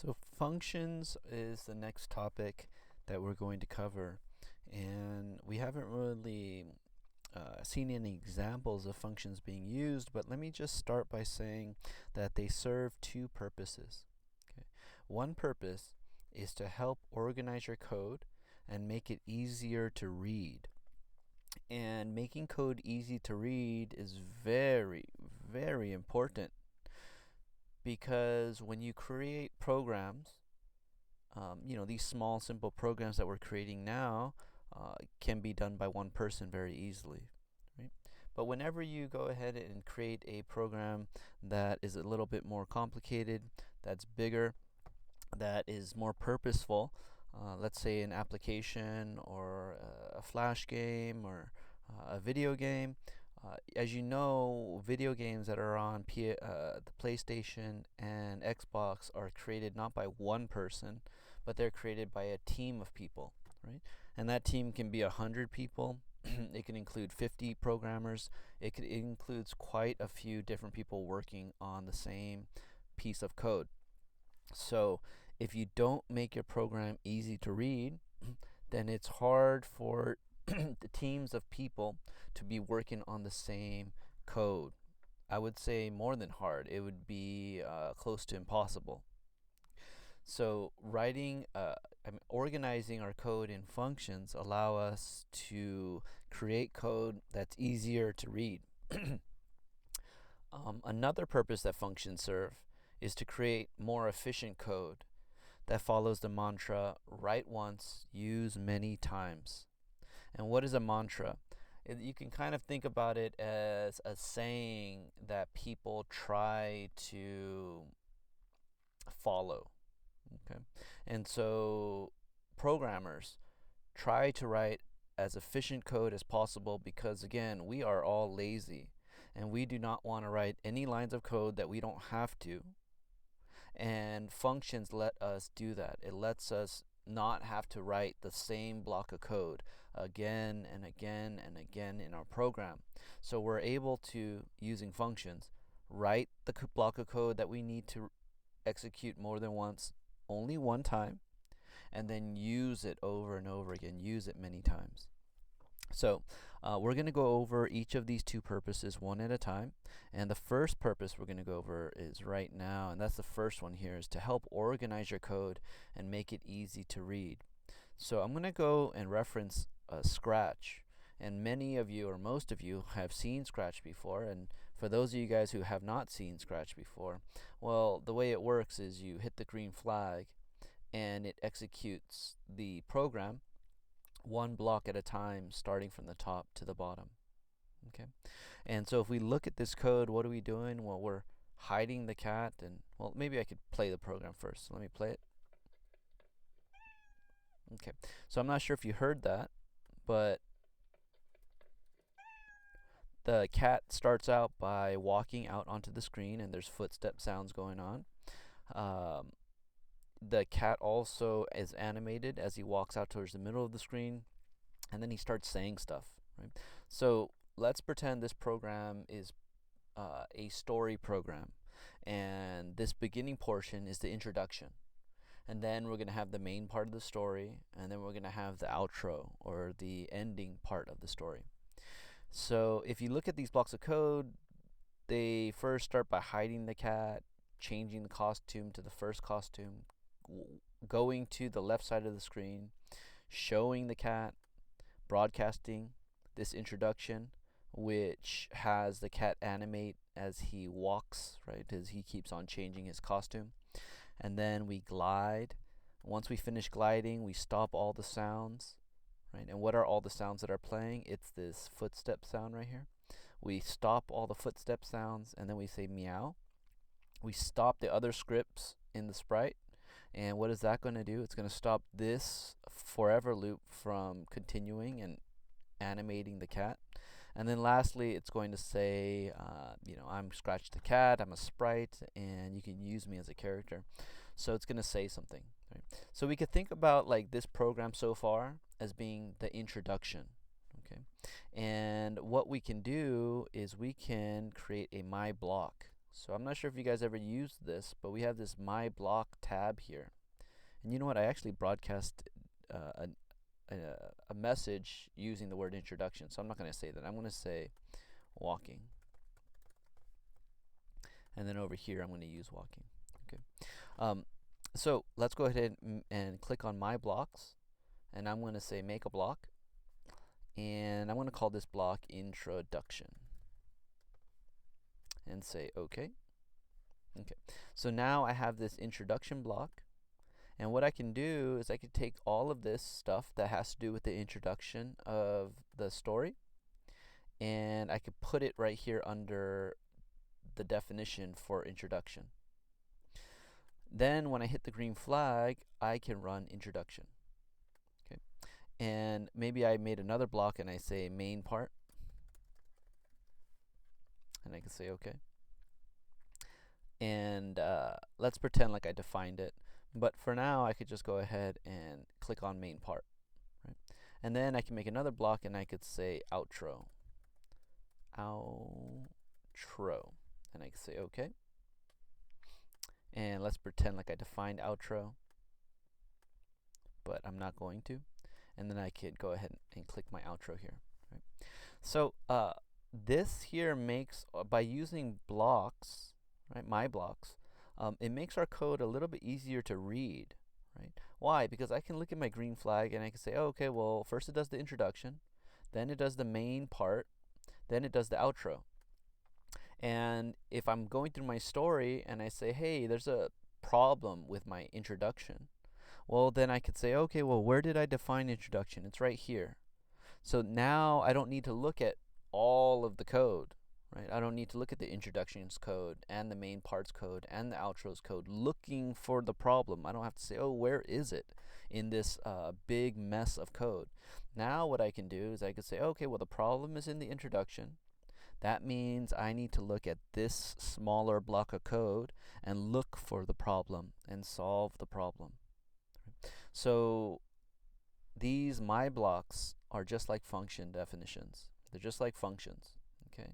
So functions is the next topic that we're going to cover, and we haven't really seen any examples of functions being used, but let me just start by saying that they serve two purposes. Okay. One purpose is to help organize your code and make it easier to read. And making code easy to read is very, very important, because when you create programs, these small, simple programs that we're creating now can be done by one person very easily, right? But whenever you go ahead and create a program that is a little bit more complicated, that's bigger, that is more purposeful, let's say an application or a flash game or a video game. As you know, video games that are on the PlayStation and Xbox are created not by one person, but they're created by a team of people, right? And that team can be 100 people. It can include 50 programmers. It includes quite a few different people working on the same piece of code. So if you don't make your program easy to read, then it's hard for the teams of people to be working on the same code. I would say more than hard. It would be close to impossible. So organizing our code in functions allow us to create code that's easier to read. Another purpose that functions serve is to create more efficient code that follows the mantra, write once, use many times. And what is a mantra? You can kind of think about it as a saying that people try to follow. Okay? And so programmers try to write as efficient code as possible because, again, we are all lazy and we do not want to write any lines of code that we don't have to. And functions let us do that. It lets us not have to write the same block of code again and again and again in our program. So we're able to, using functions, write the block of code that we need to execute more than once, only one time, and then use it over and over again, use it many times. So we're going to go over each of these two purposes one at a time. And the first purpose we're going to go over is right now, and that's the first one here, is to help organize your code and make it easy to read. So I'm going to go and reference Scratch. And many of you, or most of you, have seen Scratch before. And for those of you guys who have not seen Scratch before, well, the way it works is you hit the green flag and it executes the program one block at a time, starting from the top to the bottom. Okay, and so if we look at this code, what are we doing? Well, we're hiding the cat, and well, maybe I could play the program first. Let me play it. Okay, so I'm not sure if you heard that, but the cat starts out by walking out onto the screen, and there's footstep sounds going on. The cat also is animated as he walks out towards the middle of the screen, and then he starts saying stuff, right? So let's pretend this program is a story program, and this beginning portion is the introduction, and then we're going to have the main part of the story, and then we're going to have the outro, or the ending part of the story. So if you look at these blocks of code, they first start by hiding the cat, changing the costume to the first costume, going to the left side of the screen, showing the cat, broadcasting this introduction, which has the cat animate as he walks, right, as he keeps on changing his costume. And then we glide. Once we finish gliding, we stop all the sounds, right? And what are all the sounds that are playing? It's this footstep sound right here. We stop all the footstep sounds, and then we say meow. We stop the other scripts in the sprite. And what is that going to do? It's going to stop this forever loop from continuing and animating the cat. And then lastly, it's going to say, I'm Scratch the Cat, I'm a sprite, and you can use me as a character. So it's going to say something. Right? So we could think about like this program so far as being the introduction. Okay, and what we can do is we can create a my block. So I'm not sure if you guys ever used this, but we have this My Block tab here. And you know what? I actually broadcast a message using the word introduction, so I'm not going to say that. I'm going to say walking. And then over here, I'm going to use walking. Okay. So let's go ahead and click on My Blocks. And I'm going to say make a block. And I'm going to call this block introduction. And say OK. Okay. So now I have this introduction block. And what I can do is I can take all of this stuff that has to do with the introduction of the story, and I could put it right here under the definition for introduction. Then when I hit the green flag, I can run introduction. Okay. And maybe I made another block and I say main part. And I can say OK. And let's pretend like I defined it. But for now, I could just go ahead and click on main part. Right? And then I can make another block and I could say outro. Outro. And I can say OK. And let's pretend like I defined outro. But I'm not going to. And then I could go ahead and click my outro here. Right? So this here makes, by using blocks, right, my blocks, it makes our code a little bit easier to read, right? Why? Because I can look at my green flag and I can say, oh, okay, well, first it does the introduction, then it does the main part, then it does the outro. And if I'm going through my story and I say, hey, there's a problem with my introduction, well, then I could say, okay, well, where did I define introduction? It's right here. So now I don't need to look at all of the code. Right? I don't need to look at the introductions code and the main parts code and the outros code looking for the problem. I don't have to say, oh, where is it in this big mess of code? Now what I can do is I can say, okay, well, the problem is in the introduction. That means I need to look at this smaller block of code and look for the problem and solve the problem. So these my blocks are just like function definitions. They're just like functions. Okay.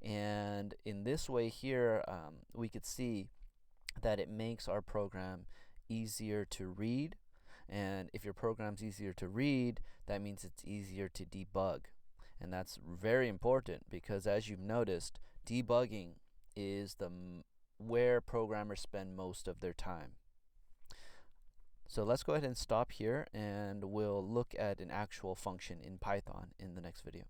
And in this way here, we could see that it makes our program easier to read. And if your program's easier to read, that means it's easier to debug. And that's very important because, as you've noticed, debugging is where programmers spend most of their time. So let's go ahead and stop here, and we'll look at an actual function in Python in the next video.